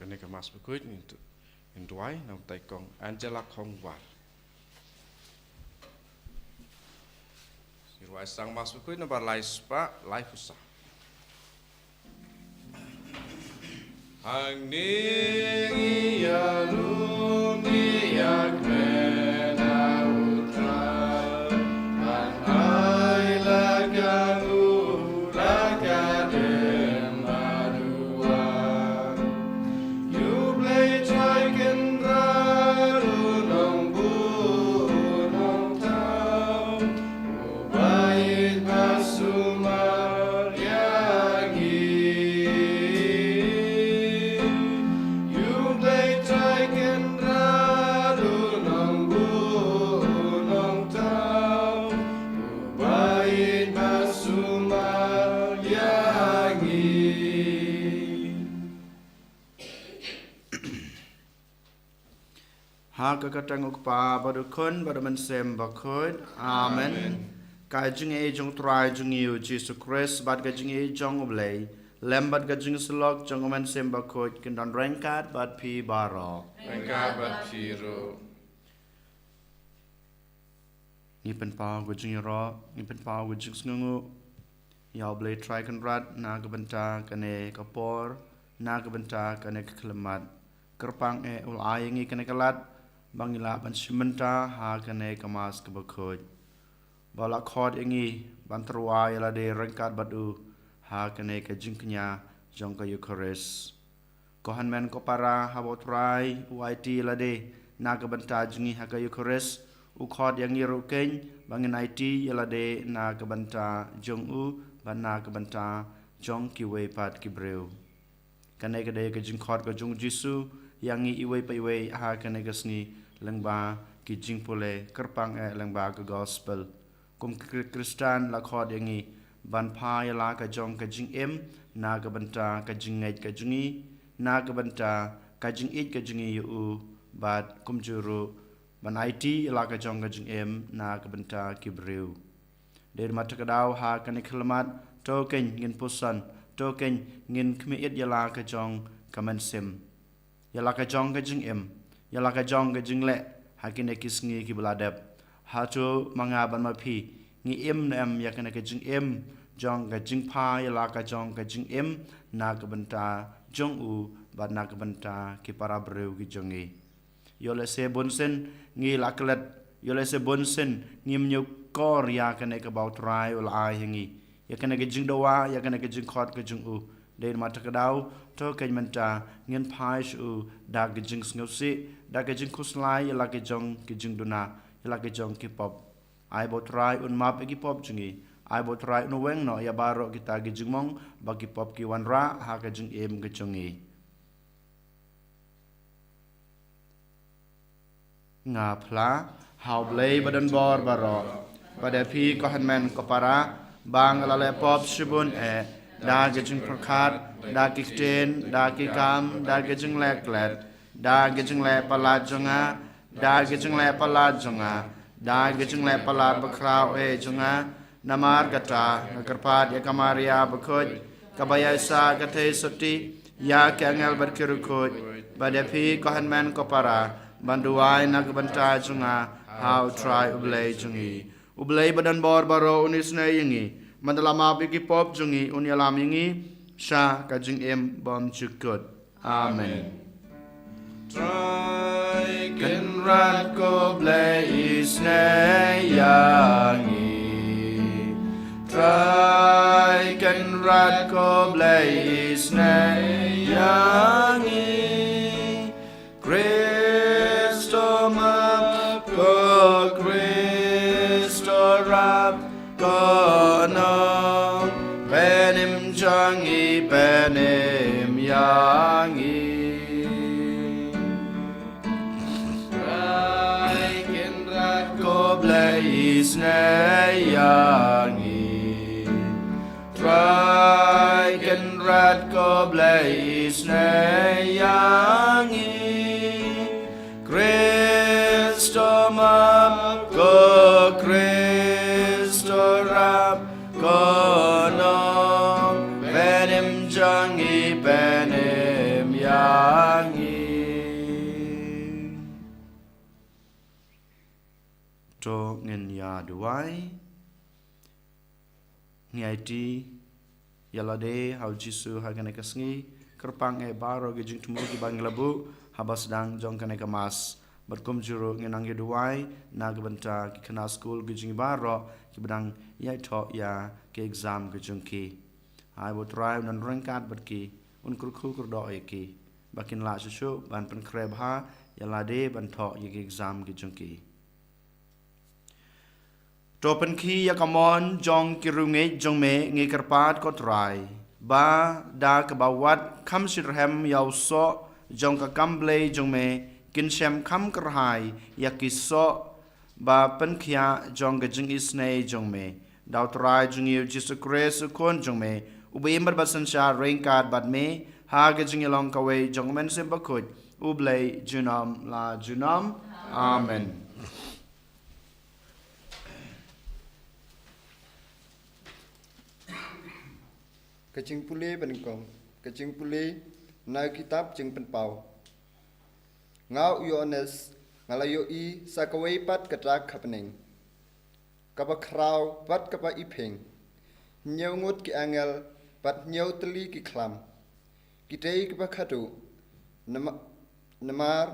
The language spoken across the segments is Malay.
Kani ka mas bekut in tuai nam tai kong Angela Kongwar. Sirwai sang mas bekut na bar lai spa lai pusa. Ang ni ya lu ni ya kena utra an ai la ganu la gadem adua you play dragon raru nong bu nong tau ubait basumar yangi Haka katang ukpa badukun badaman sem bakut. Amen. Kai jing e jong try jong yu Jesus Christ bad ka jing e jong oblay. Lembad ka jing selok jong oman sem bakut kendan rengkat bad pi baro. Rengkat bad piro. Ni pen pa go jing ro, ni pen pa go jing snungu. Ya oblay try kan rat na ka benta kane kapor, na ka benta kane kelemat. Kerpang e ul ayengi kane kalat. Bangila ban simenta ha kane kamas ke bakut. Bala khod ingi ban terwa yala de rengkat badu ha kane ke jingknya jong ka Eucharist. Kohan men ko para ha botrai uiti la de na ka banta jingi ha ka Eucharist u khod yang yiru ken bangin IT yala de na ka banta jong u ban na ka banta jong ki we pat ki breu. Kane ka de ke jing khod ka jong Jisu yang iwe pa iwe ha kane ka sngi lengba ki jing pole kerpang lengba ke gospel kum Kristan la khod yangi ban pha yala ka jong ka jing em na ka banta ka jing ngai ka jingi na ka banta ka jing it ka jingi yu bat kum juru ban IT yala ka jong ka jing em na ka banta ki breu der mat ka daw ha ka ni khlamat to ken ngin pusan to ken ngin khmi it yala ka jong ka man sim yala ka jong ka jing em yala ka jong ka jing le hakine kisngi ki bladep hatu mangaban ma phi ngi em na em yakane ka jing em jong ka jing pha yala ka jong ka jing em na ka banta jong u ba na ka banta ki para breu ki jongi yole se bonsen ngi laklet yole se bonsen ngi mnyu kor yakane ka baut rai ul ai ngi yakane ka jing dowa yakane ka jing khot ka jing u der mata ka daw to kan menta ngin phaish u da ge jing sngosi da ge jing khuslai la ge jong ki jing duna la ge jong ki pop ai bo try un map ki pop jingi ai bo try no weng no ya baro kita ge jing mong ba ki pop ki wan ra ha ge jing em ge jongi nga phla how blay badan bor baro pada phi ko hanmen ko para bang la le pop shibun da ge jing prakhat da ki ten da ki kam da ge jing lek let da ge jing le pala jonga da ge jing le pala jonga da ge jing le pala bakrau e jonga namar kata nakarpat ya kamaria bakut kabaya sa kate soti ya kangel berkirukut badapi kohanman kopara banduai nak banta jonga how try ublay jongi ublay badan bor baro unis na yingi mandalama bigi pop jongi unyalam yingi Sha kajing em bom chukut. Amen. Try can rat ko blaze ne yangi. Try can rat ko blaze ne yangi. Christo map ko Christo rap ko no. Benim jangi benim yangi Raikin rat ko blaze ne yangi Raikin rat ko blaze ne yangi Christo map ko Christo rap kono benim jangi benim yang jiro ngin ya duai ngai ti yalade hau jisu hagane kasngi kerpang baro gijing tumu gi banglabu habas dang jong kane kamas berkum jiro ngin ang duai na gebenta ki kana school gijing baro ki bedang yai tho ya ke exam gijing ki I would try nan rangkat berki un kurku kurdo ki bakin la susu ban pen kreb ha yalade ban tho ye exam gijing ki Topen ki yakamon jong kirunge jong me nge kerpat ko try ba da kebawat kam sirhem yau so jong ka kamble jong me kin shem kam kerhai yakiso ba pen kia jong ga jing isne jong me dau try jong yu jisu kres kon jong me ubember basan sha rengkat bat me ha ga jing long ka we jong men sim bakut ublay junam la junam amen Kecing pulih benengkong, kecing pulih na kitab jeng penpau. Ngau Yohanes ngalayo I sakawai pat katrak kapening. Kapa krau pat kapa ipeng. Nyau ngut ki angel pat nyau teli ki klam. Kitei kapa kadu. Nemar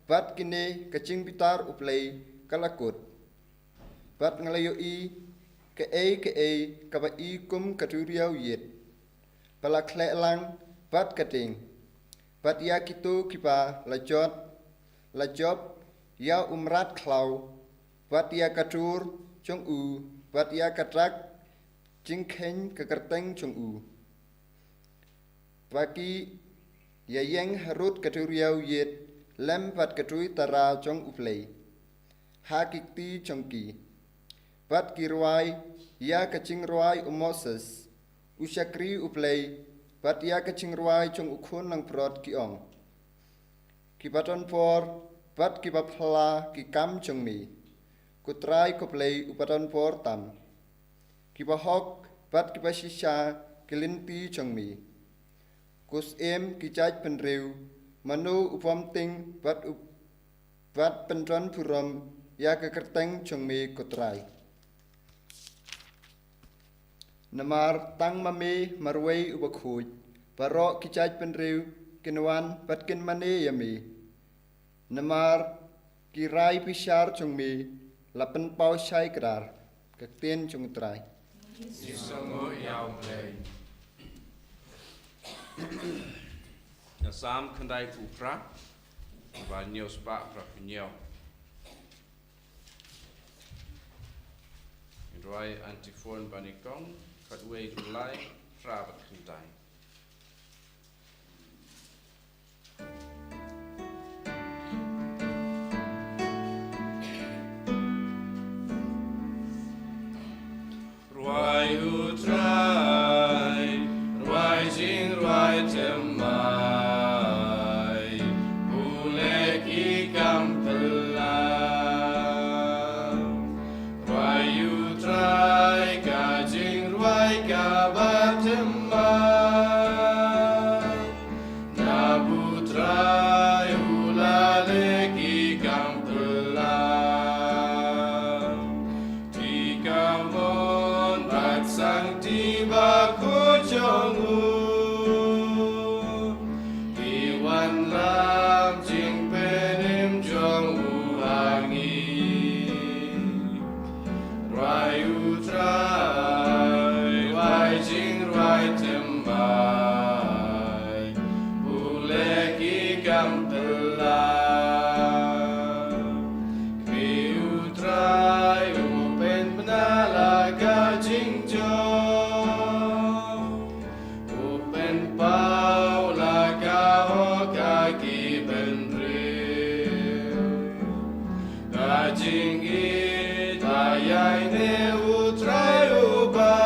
pat kine kecing pitar uplay kalakut. Pat ngalayo I ke kapa I kum katuriau yet. Pala klek lang pat kating. Pat ya kitu kipa lajop ya umrat klau. Pat ya katur jong u. Pat ya katrak jingkhen kekerteng jong u. Paki ya yang harut katuriau yet lem pat katui tara jong uplay. Hakikti jong ki. Pat kirwai ya kacing ruai Moses. Usyakri uplay pat ya kacing ruai jong ukun nang prot ki ong. Ki paton por pat ki bapla ki kam jong mi. Kutrai kuplay upaton por tam. Ki bahok pat ki pasisya kilinti jong mi. Kus ki jaj penriu manu upam ting pat pentron purom ya kekerteng jong mi kutrai. Namar tang mame marway ubakhuj parok kijaj penriu kinwan patkin mane yami namar kirai pishar chungmi lapen pau shai krar kaktien chung trai Isongo yau play Na sam kandai kupra Ba nyau spa pra pinyau Indrai antifon banikong Katway Julai Trabat Kandai Ruai utrai Ruai jing ruai temai Ulek ikam pelau Ruai utrai kajing ruai kabatemai Nabutrai ulalek ikam pelau Tikamon sang tiba kujongu Iwan lam jing penim jong uhangi Rai utrai Rai jing rai tembai Ulek ikam telah Kri utrai upen benalaga jing Upen pau laga hoka ki benril Gajing it ayai ne utrai uba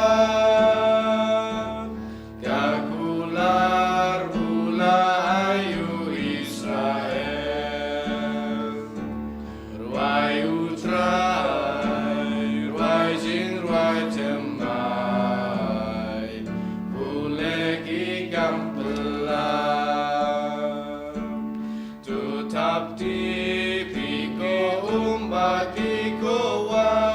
Kakular hula ayu Israel Ruai utrai Ruai jing ruai temai Ulek ikam pelau Tu tap di piko umbat piko wa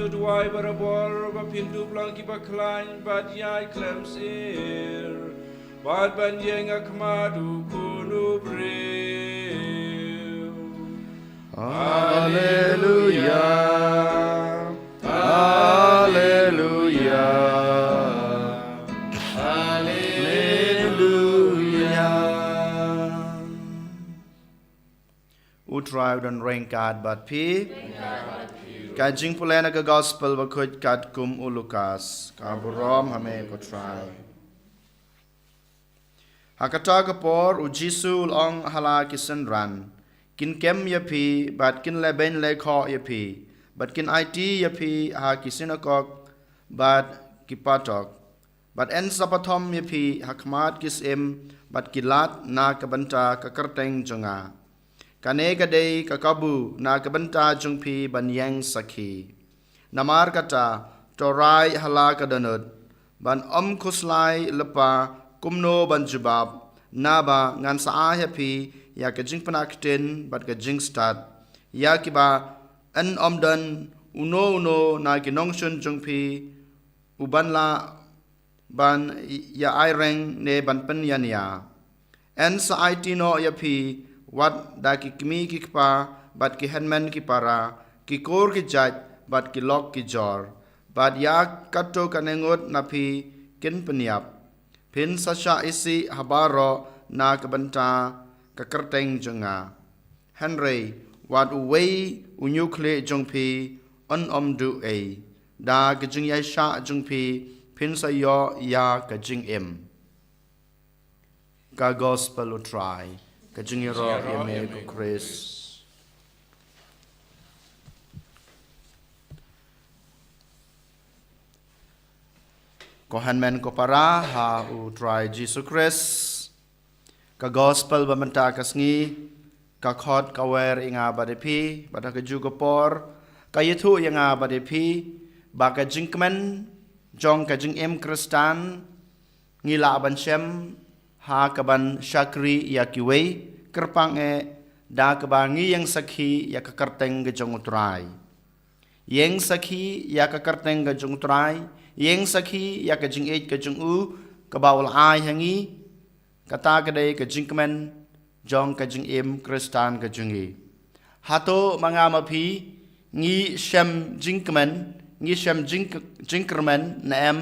tu duai barabor ba pindu blang ki baklain bad yai klemsir bad banjeng akmadu kunu breu. Hallelujah. Hallelujah. Utrai dan rengkat bat pi. Kajing pulena ke gospel bakut kat kum ulukas. Kaburom hame ko try. Hakata kapor u Jisu ong hala kisan ran. Kin kem ya pi bat kin leben le kho ya pi. Bat kin IT ya pi ha kisinakok bat kipatok. Bat en sapathom ya pi hakmat kisim bat kilat na kabanta kakerteng jonga. Kane kadei kakabu na kabanta jungpi banyang sakhi. Namar kata torai hala kadanut ban kuslai lepa kumno ban jubab naba ngan saa happy ya kajing panaktin bat kajing start ya kiba an dan uno na kinongshun jungpi ubanla ban ya aireng ne ban pen ya en sa itino ya pi wat da ki kimi ki pa bat ki handman ki para ki kor ki jaj bat ki lok ki jor bat ya kato kanengot na pi kin penyap pin sasha isi habaro na kabanta kakerteng jenga Henry wat uwei unyukle jongpi on du e da kajing ya sha jongpi pin sayo ya kajing em ka gospel try kajing ro yeme ko Chris ko hanmen ko para ha u try Jesus Christ ka gospel bamanta kasngi ka khot ka wer inga badepi bada ka juga por ka yethu inga badepi ba ka jingkmen jong ka jing em kristan ngila ban shem ha ka ban shakri ya kiwe kerpang da ka ba ngi yang sakhi ya ka karteng ga jong utrai yang sakhi ya ka karteng ga jong utrai yang sakhi ya ka jing ej ka jong u ka baul ai hangi kata ka dei ka jingkmen jong ka jing em kristan ka jungi hato mga mapi ngi shem jingkmen ngi shem jingkermen na em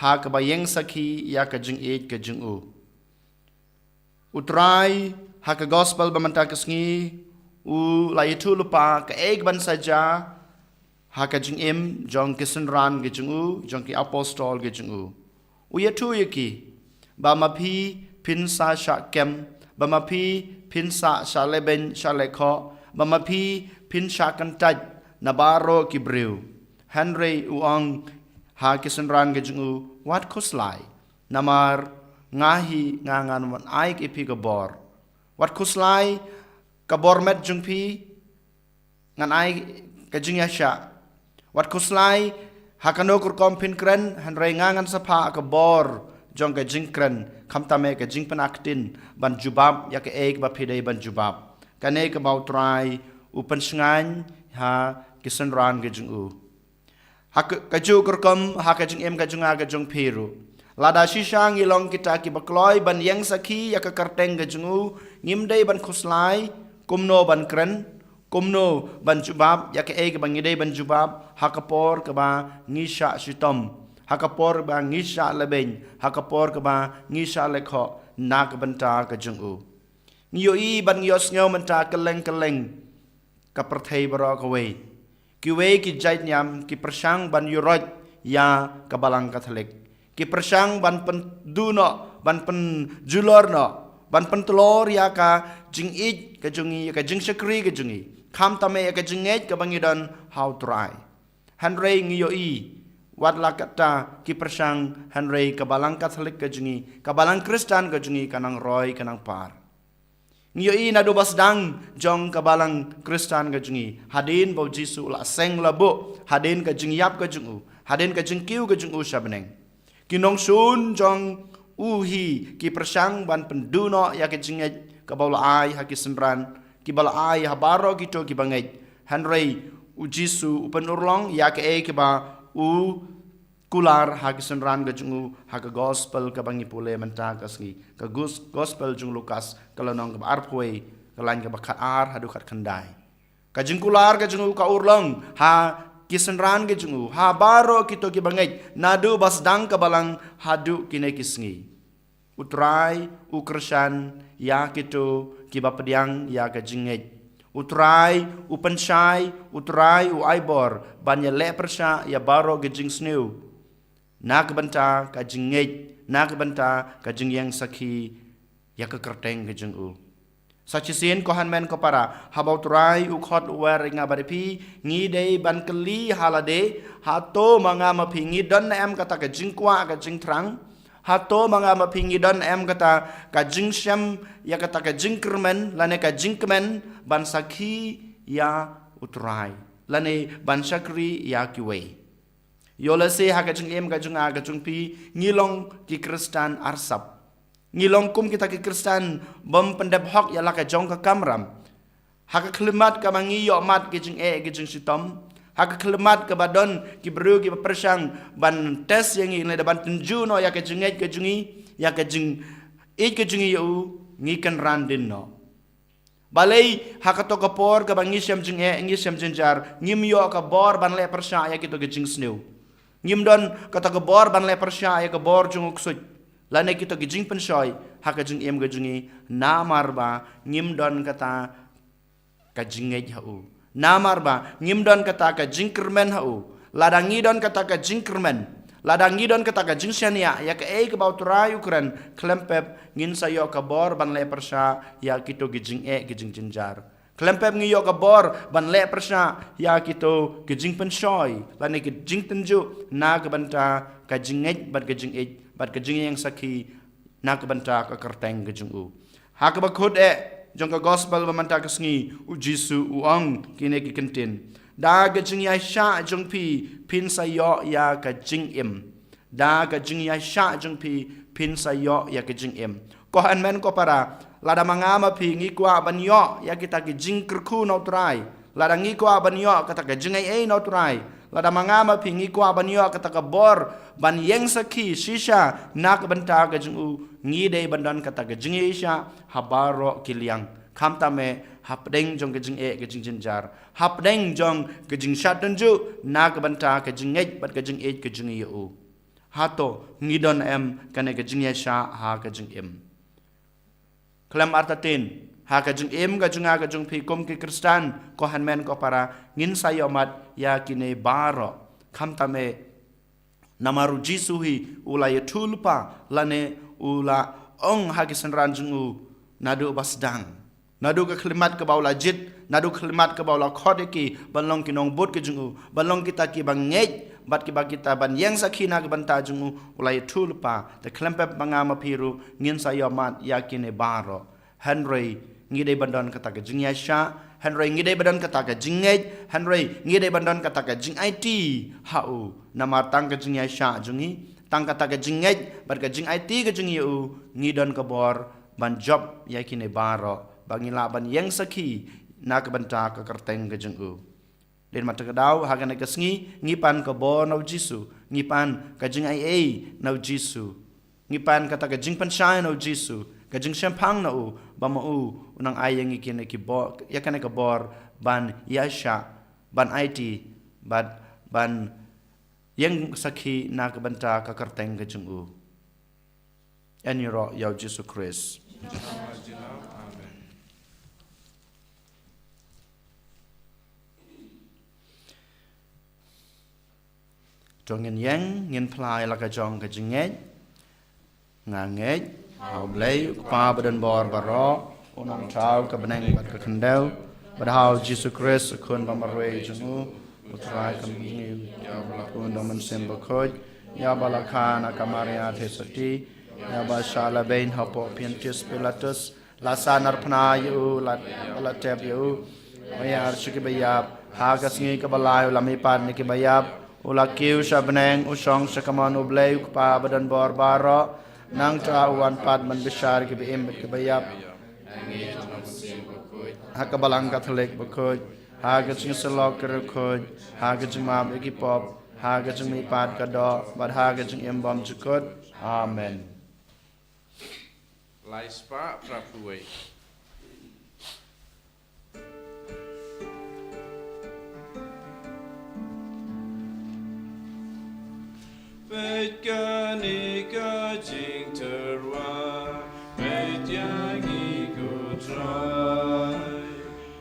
ha ka ba yang sakhi ya ka jing ej ka jing u utrai ha ka gospel bamanta kasngi u la itu lupa ka eg ban saja ha ka jing em jong kisan ran ge jing u jong ki apostol ge jing u yetu yaki ba mapi pin sa sha kem ba mapi pin sa sha leben sha lekho ba mapi pin sha kan taj nabaro ki breu Henry uang ha kisan ran ge jing u wat kuslai namar ngahi ngangan wan aik ipi kabor wat kuslai kabor met jungpi ngan aik kajing yasha wat kuslai hakano kur kompin kren Henry ngangan sapa kabor jong kajing kren kamtame kajing penaktin ban jubab ya ke eik ba pidai ban jubab kane ka bau trai upan sngan ha kisan ran ge jing u hak kaju kurkom ha kajing em kajung aga jong piru lada shisha ngilong kita ki bakloi ban yang sakhi ya ka karteng ga jungu ngimdei ban khuslai kumno ban kren kumno ban jubab ya ka eg ban ngidei ban jubab hakapor ka ba ngisha shitom hakapor ba ngisha leben hakapor ka ba ngisha lekho nak banta ka jungu ngiyo i ban ngiyos ngau menta keleng ka perthei baro ka we ki we ki jait nyam ki persang ban yuroj ya ka balang katolik ki persang ban pen duno ban pen julorno ban pen telor ya ka jing ij ka jungi ka jing shakri ka jungi kham tame ka jing ej ka bangidan how try Henry ngiyo i wat la kata ki persang Henry ka balang katolik ka jungi ka balang kristan ka jungi kanang roy kanang par ngiyo i na dobas dang jong ka balang kristan ka jungi hadin bau Jisu la seng labo hadin ka jing yap ka jungu hadin ka jing kiu ka jungu shabneng kinong sun jong uhi ki persang ban penduno ya ke jinget ka bala ai ha ki senran ki bala ai ha baro ki to ki banget Henry u Jisu upan urlong ya ke ba u kular hagisan ran ga jungu haga gospel ka bangi pule menta kasngi ka gospel jung Lukas kalonong ka arpoi kalan ka bakat ar hadu kat kandai ka jing kular ga jungu ka urlong ha kisan ran ga jungu ha baro kito ki bangai nadu basdang ka balang hadu kine kisngi utrai ukrsan ya kito ki bapediang ya ka jinget utrai upenshai utrai u aibor banya le persha ya baro ga jing sneu nak banta ka jingej nak banta ka jingyang sakhi ya ka kerteng ka jingu sachisin ko hanmen ko para habau turai u khot wer nga baripi ngi dei ban kali halade hato manga ma pingi don em kata ka jingkwa ka jingtrang hato manga ma pingi don em kata ka jingsham ya kata ka jingkermen lane ka jingkemen ban sakhi ya utrai lane ban sakri ya kiwei yola se ha ka jung em ka jung a ka jung pi ngilong ki kristan arsap ngilong kum kita ki kristan bom pendep hok ya la ka jong ka kamram ha ka klimat ka mangi yo mat ki jung ki jung sitom ha ka klimat ka badon ki bru ki persang ban tes yang ini ban tenju no ya ka jung ka jungi ya ka jung ka jungi yo ngi kan randin no balai hakato ka por ka bangi syam jung ngi syam jenjar ngim yo ka bor ban le persha ya kito ka jung sneu ngim don kata ka bor ban le persya ya ka bor jung uksut lane kito gijing penshoy haka jung em ga jungi namar ba ngim don kata ka jingej hau namar ba ngim don kata ka jingkermen hau ladangi don kata ka jingkermen ladangi don kata ka jingsyania ya ka ka bau turai ukran klempep ngin sayo ka bor ban le persya ya kito gijing gijing jenjar klempep ngiyo ka bor ban le persya ya kito gijing penshoy lane gijing tenju na ka banta ka jingej bat ka jingej bat ka jing yang sakhi na ka banta ka kerteng ka jungu ha ka bakhut jong ka gospel ba manta ka sngi u Jisu u ang kine ki kentin da ka jing ya sha jong pi pin sayo ya ka jing im da ka jing ya sha jong pi pin sayo ya ka jing im ko han men ko para lada mangama pi ngi kwa banyo ya kita ki jing kerku no trai lada ngi kwa banyo kata ka jing ai no trai lada mangama pi ngi kwa banyo kata ka bor ban yeng sakhi shisha nak banta ka jing u ngi dei bandan kata ka jing isha habaro kiliang khamta me hapdeng jong ka jing ka jing jinjar hapdeng jong ka jing shatanju nak banta ka jing bat ka jing ka jing u hato ngi don em kane ka jing sha ha ka jing em Kelam artatin ha ka jung em ka junga ka jung pi kom ki kristan ko hanmen ko para ngin sayomat ya kine baro khamtame namaru Jisu hi ula yetulpa lane ula ong ha ki sanran jungu nadu basdang nadu ka klimat ka baula jit nadu klimat ka baula khodeki balong kinong bot ki jungu balong kita ki bangej bat ki bagita ban yang sakhina ka banta jungu ulai tulpa the klempep mangama piru ngin sayomat yakine baro Henry ngide bandon kata ka jingya sha Henry ngide bandon kata ka jingej Henry ngide bandon kata ka jing IT hau namar tang ka jingya sha jungi tang kata ka jingej bat ka jing IT ka jungi u ngidon ka bor ban job yakine baro bangila ban yang sakhi na ka banta ka kerteng ka jungu den mata ka daw hagan ka sngi ngipan ka bo no Jisu ngipan ka jing ai no Jisu ngipan kata ka jing panshay no Jisu ka jing champang no ba mau unang ayang ikine ki bo yakane ka bor ban yasha ban IT ban yang sakhi na ka banta ka kerteng ka jungu eniro yaw Jisu Christ Jong yang ngin plai la ka jong ka jingej ngangej au blai pa badan bor baro unang tau ka beneng bat ka kendel badhau Jisu Christ kun ba marwe jungu utrai kam ngi ya bala kun do man sem ba khoj ya bala khana kamaria thesati ya ba shala bain hapo Pontius Pilatus la sanar phna yu la tep yu ya arshiki bayap ha ka sngi ka balai la mi pan ni ki bayap ula kiu shabneng usong sakaman ublay pa badan bor baro nang trauan pad man bishar ki biim ki bayap hakabalang katolik bakoj Haga jing selok kerukut, haga jing mab ekipop, haga jing mipat kadok, bad haga jing embom jukut. Amen. Lai spa prapuai. Vết ca ni ca chinh terwa, vết yang i cô trai.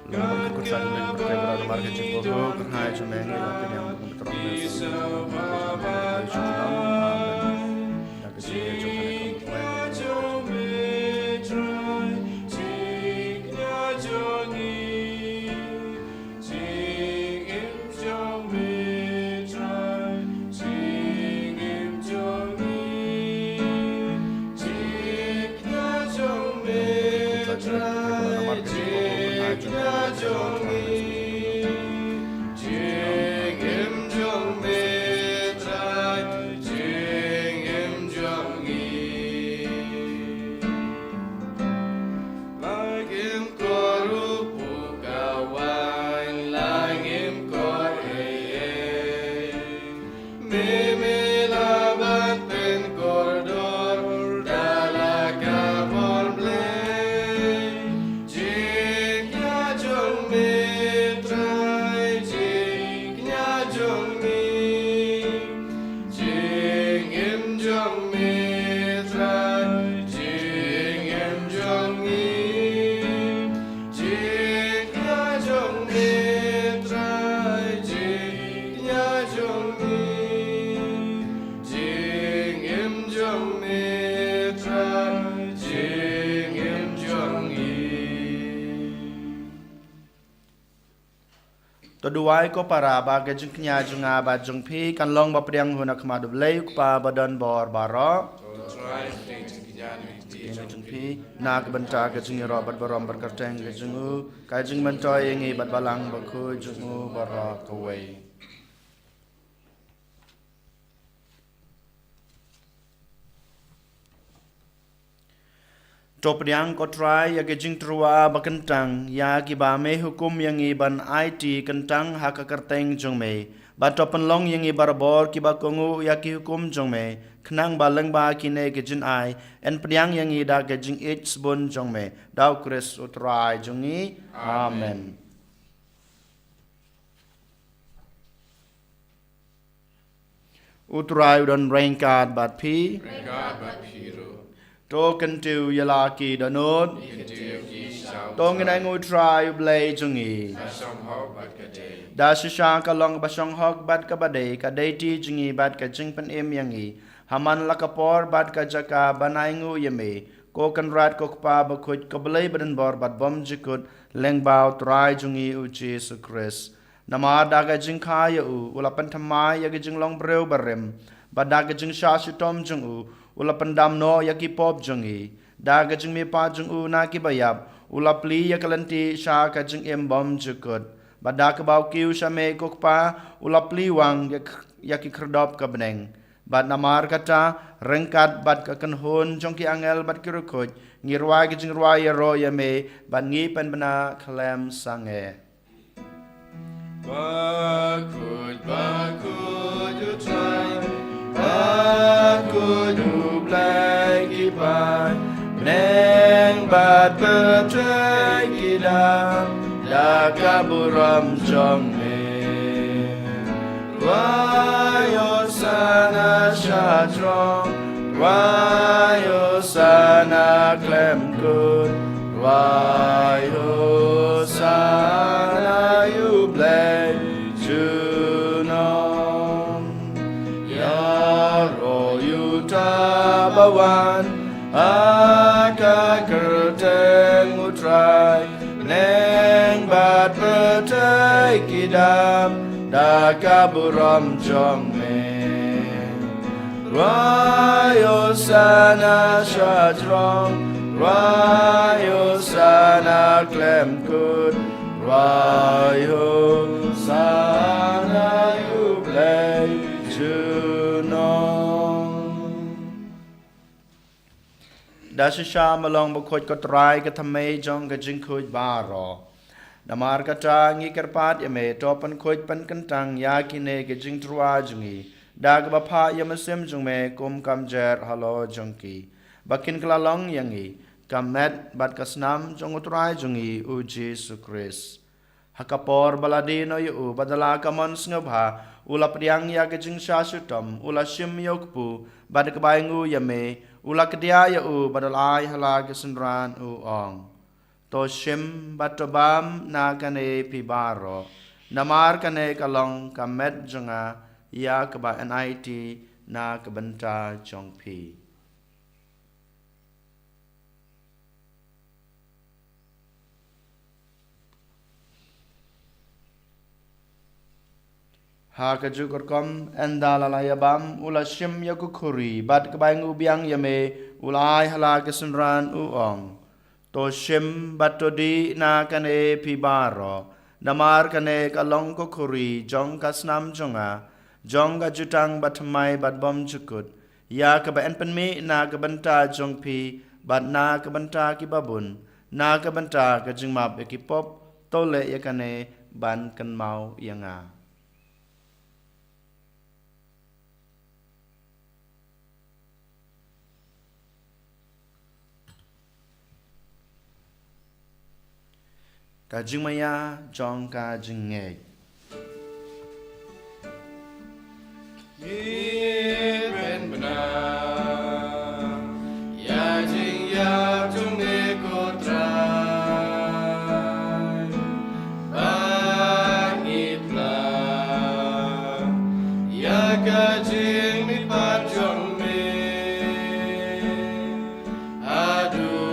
Lalu berkurang dengan berkaitan marga jing boho, kerhai jumeng ilapan yang berterang desa. Amen. Haga jing jing Toduai ko para baga jing knya junga ba jung pi kan long ba priang huna kma du blei pa badan bor baro jung pi na ka banta ka jing ro bat barom bar karteng ka jungu ka jing man toy ngi bat balang ba khu jungu baro ka wei Top yang ko try ya ke jing trua ba kentang ya ki ba me hukum yang i ban IT kentang ha ka karteng jong me ba topen long yang i barbor ki ba kongu ya ki hukum jong me knang ba leng ba ki ne ke jin ai en priang yang i da ke jing h bun jong me dau kris utrai jong i amen utrai don rainkat bat pi Token to Yalaki Danod, Tong and Angu try blade jungi. Dashishank along Bashong Hog Badka Bade, Kadeti Jingi Badka Jingpan Im Yangi, Haman Lakapor Badka Jaka Banaingu Yame, Kokan Rat Kokpa Bakut Kabale Badenbor Bad Bom Jikut, Lengbao Try Jungi Uchi Sukris. Namadaga Jinkaya U, Ulapantamai Yagijing Long Brew Barim, Badaga Jing Shashutom Jungu. Ula pendam no yaki pop jungi daga jing mi pa jung u na ki bayab ula pli yakalanti sha ka jing embom jukut badak bau kiu shame kokpa ula pli wang yaki kredop ka beneng bad namar kata rengkat bad ka kanhon jong ki angel bad ki rukut ngirwa ki jing rwa ya ro ya me bad ngi pen bana khlem sange Bakut you try Bakut you blaki pan Neng bat betray kidam Dakaburam jong me Wayo sana shatron Wayo sana klem good Wayo sana you blay Junon Yaro you tabawan Aka kerteng utrai Neng bat betay kidam Dakaburam jong me Rayo sana shadrong Rayo sana klem kut Rayo sana you play Junon Dashisha malong bukhoit ko try ka thamay jong ka jing khuj baro Namar kata ngi kerpat yame topan khoj pan kentang ya kine ke jing trua jungi dag bapa yamasem jungme kum kamjer halo jongki bakin kelalong yangi kamet bat kasnam jongutrai jungi uji sukris hakapor baladino yu badala kamon snobha ula priang ya ke jing syasutom ula shim yokpu bad kebaingu yame ula kedia yu badalai hala kesenran ong to shim batobam na kane pibaro namar kane kalong kamet jonga ya keba NIT na kebenta jongpi ha kajukur kom endalalaya ula shim yakukuri bat kebaingu biang yame ulai hala kesenran uong to shim batodi na kane pibaro namar kane kalong kokuri jong kasnam jonga jong ga jutang batmai batbom jukut ya ka ba enpenmi na ka banta jongpi bat na ka banta kibabun na ka banta ka jingmap ekipop tole yakane ban kan mau yanga Kajing maya jong kajing ngek Ben benar ya jing ya jung ekotrai bagi pla ya kajing mi pajong me aduh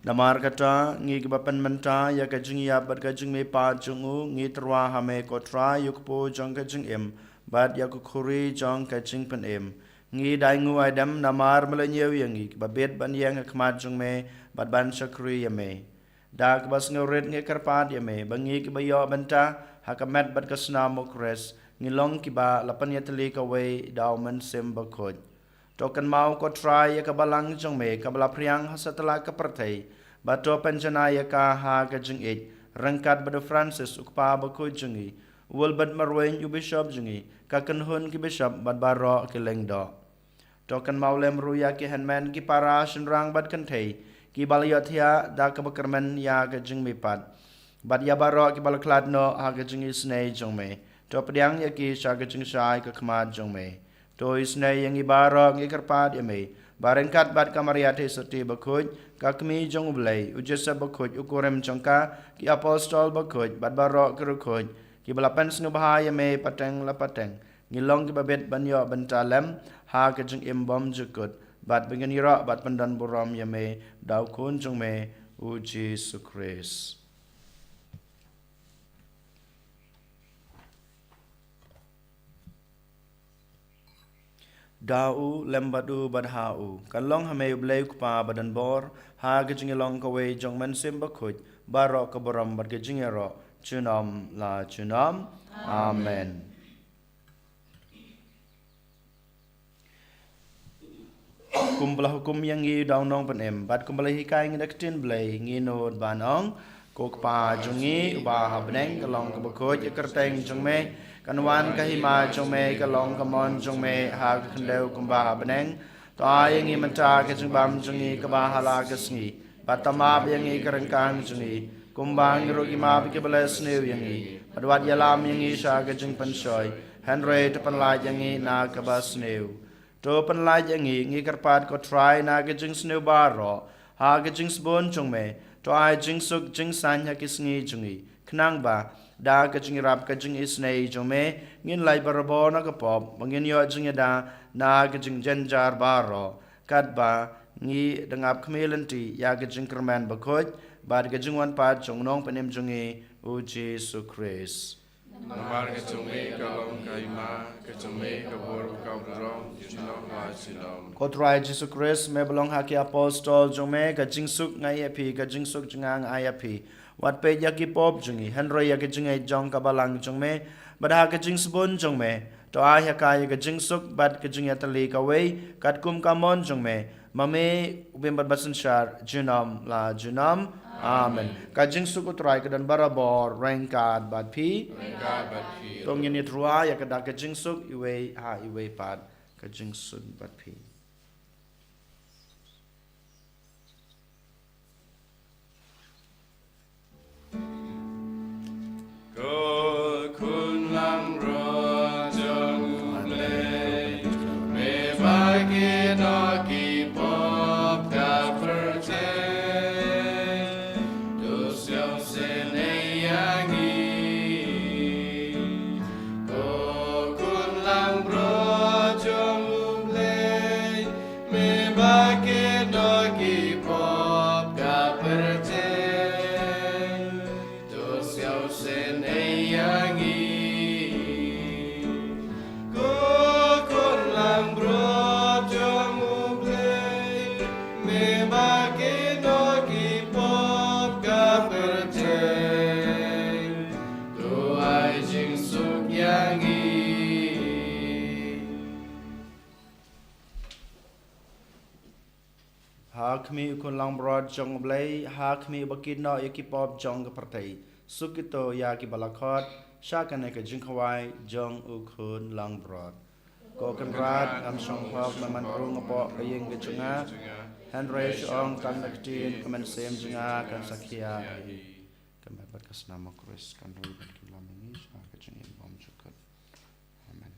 Namar kata ngi kebapan menta ya kajing ya bat kajing me pa jungu ngi terwa hame kotra yukpo jong kajing em bat ya kukuri jong kajing pen em ngi daingu adam namar melenyew yangi kebabet ban yang kmat jong me bat ban syakri ya me da kebas ngoret ngi karpat ya me bangi kebayo benta hakamet bat kasna mokres ngi long kiba lapan ya teli kawai dauman sem bakod token mau kotra ya kabalang jong me kabala priang hasatala kapertai bato penjana ya ka ha kajing it rangkat bada Francis ukpa bako jungi wal bad marwen yu bishop jungi kakan hun ki bishop bad baro ki lengdo token maulem ruya ki hanman ki para shinrang bad kanthei ki balayotya da kabakarman ya kajing mipat bad ya baro ki balaklat no ha kajing isnei jongme to pediang ya ki sha kajing shai ka khmat jongme to isnei yang ibaro ngi karpat yame barengkat bat kamariate soti bakuj kakmi jong ublai ujesa bakuj ukurem jongka ki apostol bakuj bat barok kerukuj ki balapan snu bahaya me pateng lapateng ngilong ki babet banyo bentalem ha kejeng imbom jukut bat bengen yira bat pandan buram yame dau kun jong me uji sukris Dau lembadu badhau kalong hame ublay kupa badan bor ha gijing long kawe jong man sim bakut barok kaboram bad gijing ero chunam la chunam amen kumplah hukum yang ngi daw nong panem bad kumplah hikai ngi daktin blay ngi nod banong kok pa jungi ba habneng kalong kabakut yakerteng jong me kanwan kahima jongme kalong kamon jongme ha khandeu kumba beneng to ayangi menta ke jongbam jongi kaba hala kesngi batama yangi kerengkang jongi kumbang rogi ma ke beles new yangi padwat yalam yangi sha ke jong pansoi henry to panlai yangi na kabas new to panlai yangi ngi karpat ko try na ke jong snew baro ha ke jong sbon jongme to ai jing suk jing san ya kisngi jongi knang ba da kajing rap kajing isnei jome ngin lai barabo na kapop mangin yo jing da na kajing jenjar baro kadba ngi dengap kmelanti ya kajing kerman bakoj bad kajing wan pat jong nong penem jongi uji sukris namar kajong kalong kaima kajong kabur kabrong junom la sinom kotrai Jesu Christ me belong haki apostol jome kajing suk ngai api kajing suk jengang ayapi wat pe yaki pop jungi henry yaki jungai jong kabalang jong me Badah kejing sebon jong me. Doa ya kaya kejing suk bad kejing ya tali kawai kat kum kamon jong me. Mame ubim bad basen syar junam la junam. Amen. Kajing suk utrai kedan barabor rengkat bad pi. Tong yin itrua ya kedak kejing suk iwe ha iwe pad kejing suk bad pi. Ko kun lang ro jong ublei me bagi no ki pop ka perce do xiao se nei yang yi ko kun lang ro jong ublei me bagi no ki pop ka perce do xiao se yang i ko kon lang bro jong ublei me ba ke no ki pop ka percay do ai jing suk yang i Hakmi ukun lang brod jong blay hakmi bakid no yakipop jong kepertai sukito yaki balakot shakan ke jingkawai jong ukun lang brod ko kan rad am song hok maman rung apo kayeng gecunga Henry ong kan naktin kamen sem junga kan sakia kan babat kasnama Chris kan roi bat kilam ini sha kecengin bom cukat amen.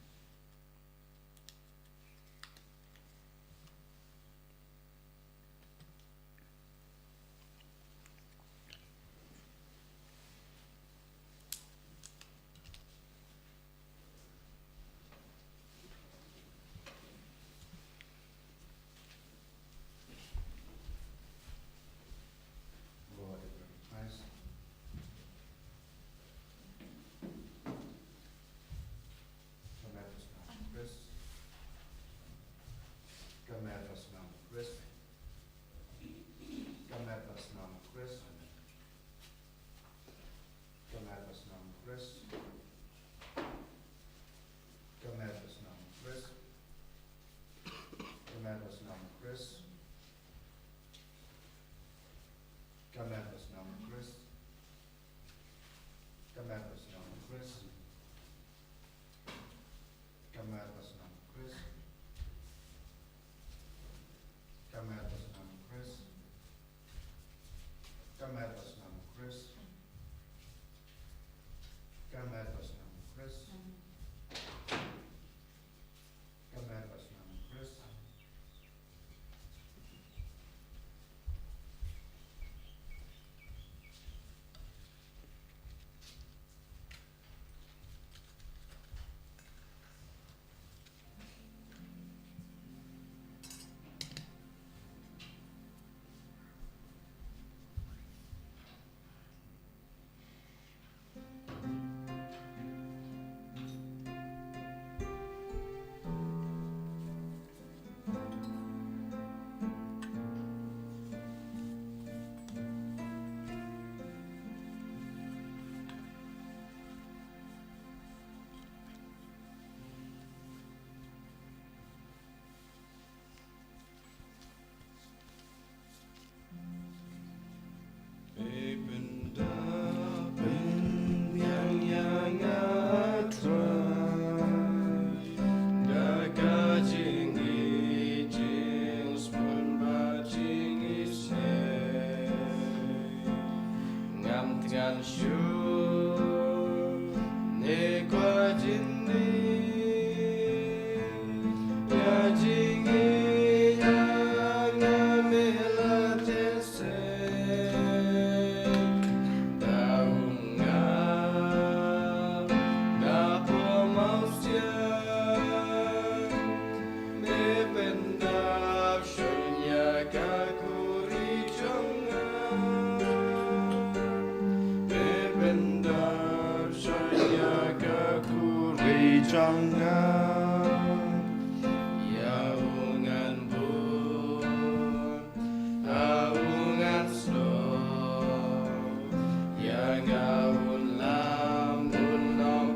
Yang gaun lam un nong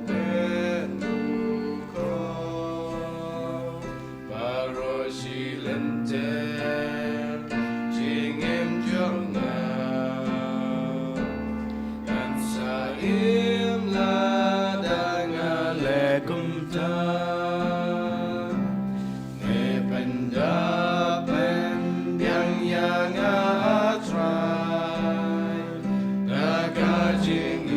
kumta ne pendapen yang atrai naga jing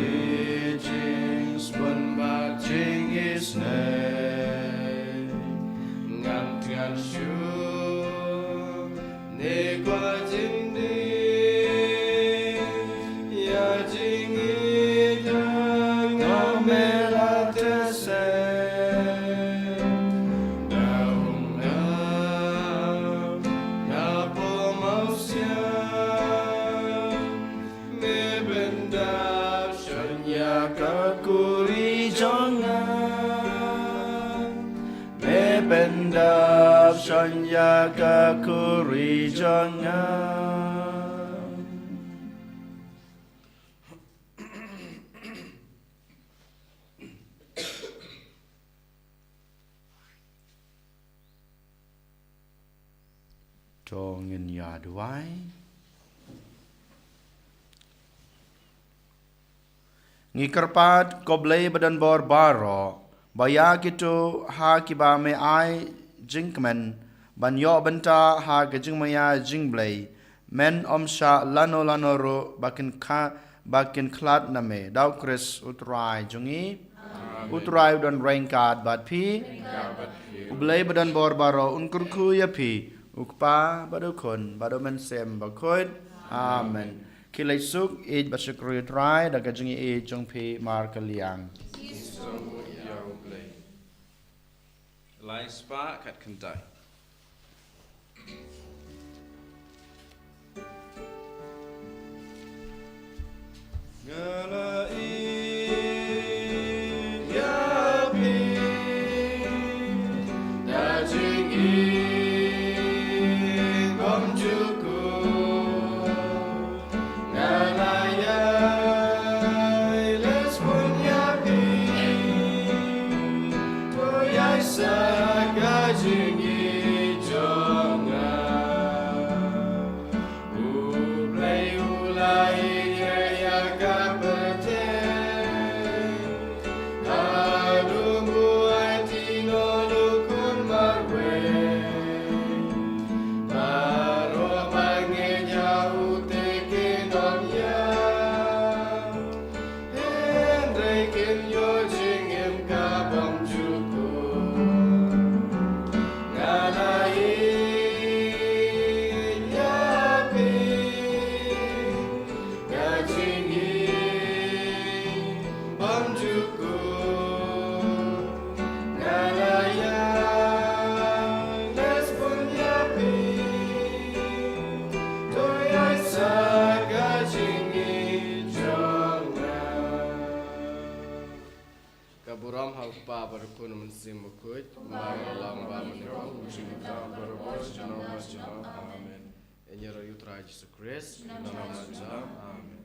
spun bat jing is ne ngam shu ne kwa jing Bendap sanya kakuri jangan Tongin yaduai Ngikerpat koblei badan bor baro Baya gitu ha kiba me ai jingkmen banyo benta ha gejing maya jingblay men omsha lano ro bakin klat name dau kris utrai jungi utrai dan rengkat bat pi ublay badan bor baro unkurku ya pi ukpa badukun badomen sem bakod amen kilai suk ej basyukru utrai da gejing ej jung pi mar kaliang Lai spa kat kentai. Kaburam halpa berkun mensim bukut malam menirau cinta berbos jangan amen. Enyero yutra Jesus Christ nama Amen.